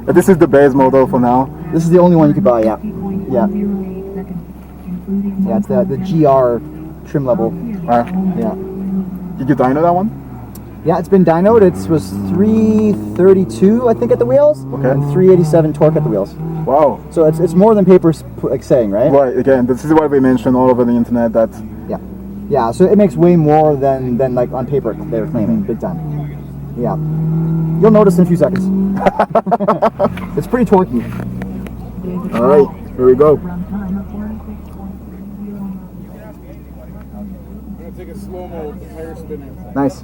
This is the base model for now. This is the only one you could buy, yeah. Yeah. Yeah, it's the GR trim level. Yeah. Did you dyno that one? Yeah, it's been dynoed. It was 332, I think, at the wheels. Okay. And 387 torque at the wheels. Wow. So it's more than paper's like saying, right? Right, again, this is why we mentioned all over the internet that... Yeah. Yeah, so it makes way more than like on paper they were claiming, big time. Yeah. You'll notice in a few seconds. It's pretty torquey. Alright, here we go. I'm gonna take a slow-mo with the tire spinning. Nice.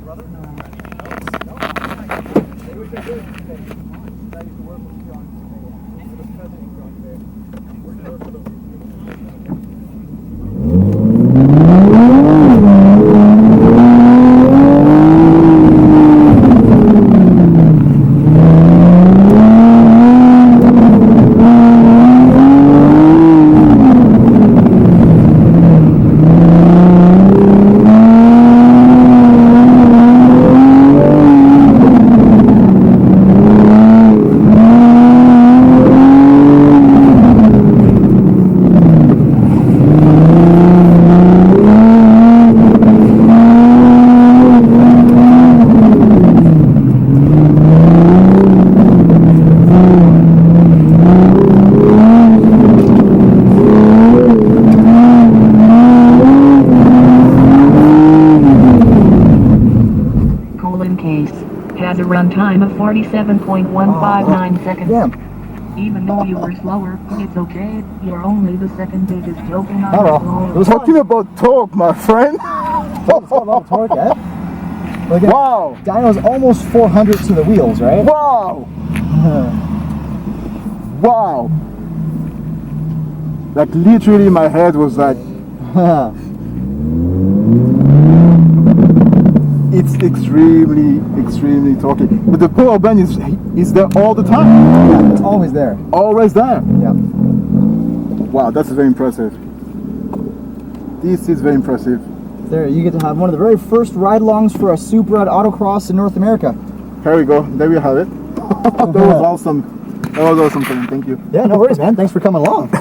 Has a runtime of 47.159 seconds. Damn. Even though you were slower, it's okay. You're only the second biggest joke in Oh, well. our It was Talking about torque, my friend. It's got a lot of torque, eh? Look at Wow. dyno's almost 400 to the wheels, right? Wow. Wow. Like literally my head was like, it's extremely torquey. But the power band is there all the time. Yeah, it's always there. Always there. Yeah. Wow, that's very impressive. This is very impressive. There, you get to have one of the very first ride-alongs for a Supra at Autocross in North America. Here we go. There we have it. That was awesome. That was awesome, Colin. Thank you. Yeah, no worries, man. Thanks for coming along.